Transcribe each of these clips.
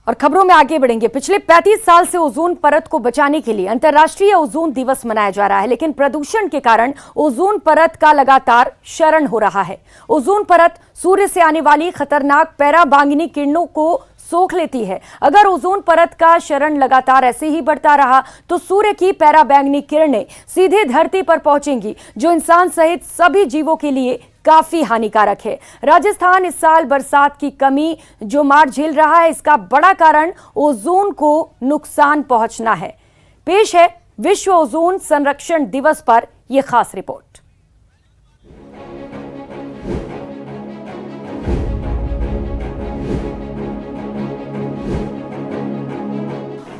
और खबरों में आगे बढ़ेंगे। पिछले 35 साल से ओजोन परत को बचाने के लिए अंतर्राष्ट्रीय ओजोन दिवस मनाया जा रहा है, लेकिन प्रदूषण के कारण ओजोन परत का लगातार क्षरण हो रहा है। ओजोन परत सूर्य से आने वाली खतरनाक पराबैंगनी किरणों को सोख लेती है। अगर ओजोन परत का क्षरण लगातार ऐसे ही बढ़ता रहा तो सूर्य की पराबैंगनी किरणें सीधे धरती पर पहुंचेंगी, जो इंसान सहित सभी जीवों के लिए काफी हानिकारक है। राजस्थान इस साल बरसात की कमी जो मार झेल रहा है, इसका बड़ा कारण ओजोन को नुकसान पहुंचना है। पेश है विश्व ओजोन संरक्षण दिवस पर यह खास रिपोर्ट।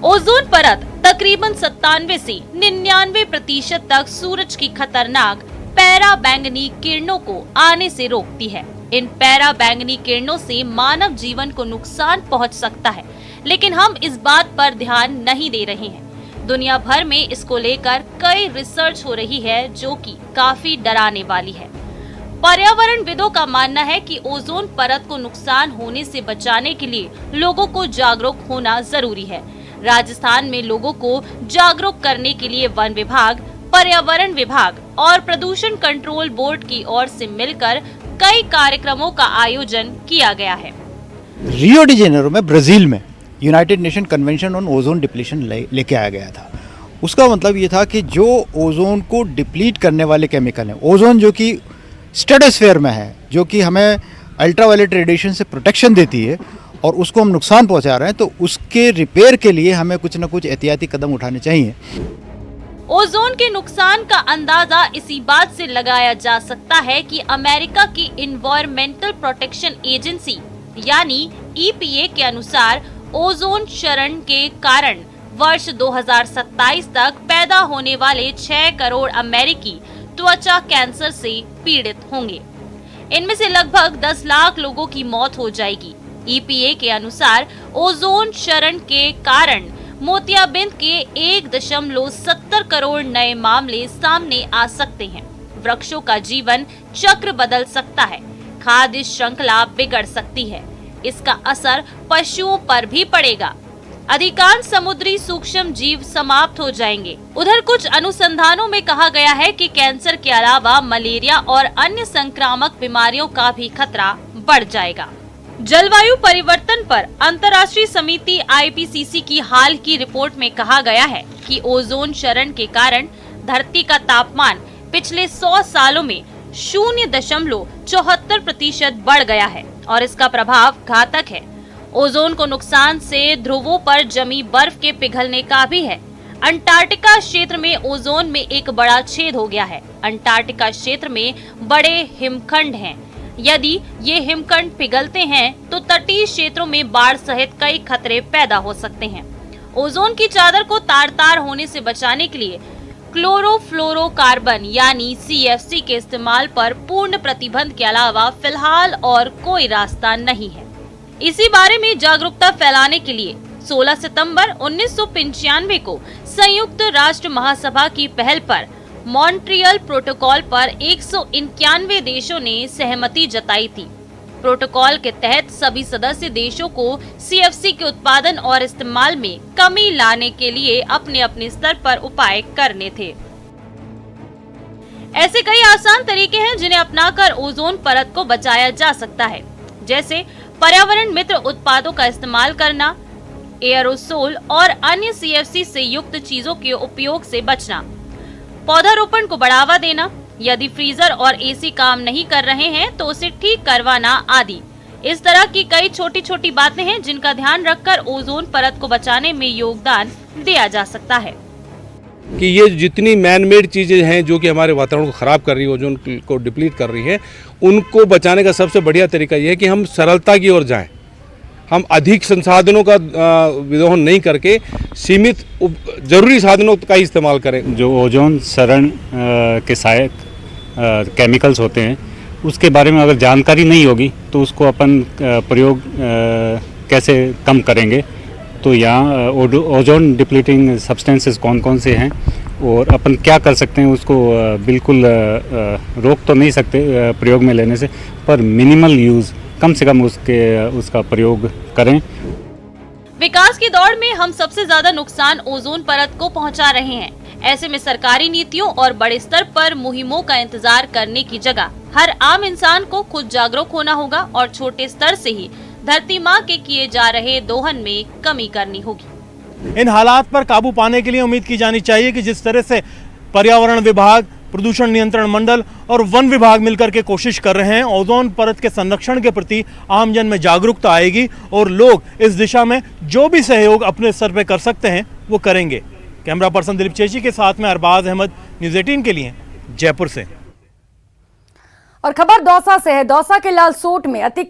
ओजोन परत तकरीबन 97 से 99% तक सूरज की खतरनाक पराबैंगनी किरणों को आने से रोकती है। इन पराबैंगनी किरणों से मानव जीवन को नुकसान पहुंच सकता है, लेकिन हम इस बात पर ध्यान नहीं दे रहे हैं। दुनिया भर में इसको लेकर कई रिसर्च हो रही है जो कि काफी डराने वाली है। पर्यावरणविदों का मानना है कि ओजोन परत को नुकसान होने से बचाने के लिए लोगों को जागरूक होना जरूरी है। राजस्थान में लोगों को जागरूक करने के लिए वन विभाग, पर्यावरण विभाग और प्रदूषण कंट्रोल बोर्ड की ओर से मिलकर कई कार्यक्रमों का आयोजन किया गया है। रियो डी जेनेरो में, ब्राजील में United nation convention on ozone depletion लेके आया गया था। उसका मतलब ये था कि जो ओजोन को डिप्लीट करने वाले केमिकल हैं, ओजोन जो कि स्ट्रेटोस्फेयर में है, जो कि हमें अल्ट्रावायलेट रेडिएशन से प्रोटेक्शन देती है और उसको हम नुकसान पहुंचा रहे हैं, तो उसके रिपेयर के लिए हमें कुछ न कुछ एहतियाती कदम उठाने चाहिए। ओजोन के नुकसान का अंदाजा इसी बात से लगाया जा सकता है कि अमेरिका की एनवायरमेंटल प्रोटेक्शन एजेंसी यानी EPA के अनुसार ओजोन क्षरण के कारण वर्ष 2027 तक पैदा होने वाले 6 करोड़ अमेरिकी त्वचा कैंसर से पीड़ित होंगे। इनमें से लगभग 10 लाख लोगों की मौत हो जाएगी। EPA के अनुसार ओजोन क्षरण के कारण मोतियाबिंद के 1.70 करोड़ नए मामले सामने आ सकते हैं। वृक्षों का जीवन चक्र बदल सकता है, खाद्य श्रृंखला बिगड़ सकती है, इसका असर पशुओं पर भी पड़ेगा। अधिकांश समुद्री सूक्ष्म जीव समाप्त हो जाएंगे। उधर कुछ अनुसंधानों में कहा गया है कि कैंसर के अलावा मलेरिया और अन्य संक्रामक बीमारियों का भी खतरा बढ़ जाएगा। जलवायु परिवर्तन पर अंतर्राष्ट्रीय समिति IPCC की हाल की रिपोर्ट में कहा गया है कि ओजोन क्षरण के कारण धरती का तापमान पिछले 100 सालों में 0.74% बढ़ गया है और इसका प्रभाव घातक है। ओजोन को नुकसान से ध्रुवों पर जमी बर्फ के पिघलने का भी है। अंटार्कटिका क्षेत्र में ओजोन में एक बड़ा छेद हो गया है। अंटार्कटिका क्षेत्र में बड़े हिमखंड हैं। यदि ये हिमखंड पिघलते हैं तो तटीय क्षेत्रों में बाढ़ सहित कई खतरे पैदा हो सकते हैं। ओजोन की चादर को तार-तार होने से बचाने के लिए क्लोरोफ्लोरोकार्बन यानी CFC के इस्तेमाल पर पूर्ण प्रतिबंध के अलावा फिलहाल और कोई रास्ता नहीं है। इसी बारे में जागरूकता फैलाने के लिए 16 सितंबर 1995 को संयुक्त राष्ट्र महासभा की पहल पर मॉन्ट्रियल प्रोटोकॉल पर 191 देशों ने सहमति जताई थी। प्रोटोकॉल के तहत सभी सदस्य देशों को CFC के उत्पादन और इस्तेमाल में कमी लाने के लिए अपने अपने स्तर पर उपाय करने थे। ऐसे कई आसान तरीके हैं जिन्हें अपनाकर ओजोन परत को बचाया जा सकता है, जैसे पर्यावरण मित्र उत्पादों का इस्तेमाल करना, एयरोसोल और अन्य CFC से युक्त चीजों के उपयोग से बचना, पौधारोपण को बढ़ावा देना, यदि फ्रीजर और AC काम नहीं कर रहे हैं तो उसे ठीक करवाना आदि। इस तरह की कई छोटी छोटी बातें हैं जिनका ध्यान रखकर ओजोन परत को बचाने में योगदान दिया जा सकता है। कि ये जितनी मैन मेड चीज़ें हैं जो कि हमारे वातावरण को ख़राब कर रही है, ओजोन को डिप्लीट कर रही है, उनको बचाने का सबसे बढ़िया तरीका ये है कि हम सरलता की ओर जाएं। हम अधिक संसाधनों का विदोहन नहीं करके सीमित जरूरी साधनों का ही इस्तेमाल करें। जो ओजोन क्षरण के सहायक केमिकल्स होते हैं, उसके बारे में अगर जानकारी नहीं होगी तो उसको अपन प्रयोग कैसे कम करेंगे। तो यहाँ ओजोन डिप्लीटिंग सब्सटेंसेस कौन कौन से हैं और अपन क्या कर सकते हैं, उसको बिल्कुल रोक तो नहीं सकते प्रयोग में लेने से, पर मिनिमल यूज़, कम से कम उसका प्रयोग करें। विकास की दौड़ में हम सबसे ज्यादा नुकसान ओजोन परत को पहुंचा रहे हैं। ऐसे में सरकारी नीतियों और बड़े स्तर पर मुहिमों का इंतजार करने की जगह हर आम इंसान को खुद जागरूक होना होगा और छोटे स्तर से ही धरती माँ के किए जा रहे दोहन में कमी करनी होगी। इन हालात पर काबू पाने के लिए उम्मीद की जानी चाहिए कि जिस तरह से पर्यावरण विभाग, प्रदूषण नियंत्रण मंडल और वन विभाग मिलकर के कोशिश कर रहे हैं, ओजोन परत के संरक्षण के प्रति आमजन में जागरूकता आएगी और लोग इस दिशा में जो भी सहयोग अपने स्तर पर कर सकते हैं वो करेंगे। कैमरा पर्सन दिलीप चेची के साथ में अरबाज अहमद, न्यूज़ 18 के लिए जयपुर से। और खबर दौसा से है। दौसा के लालसोट में अतिक्रमण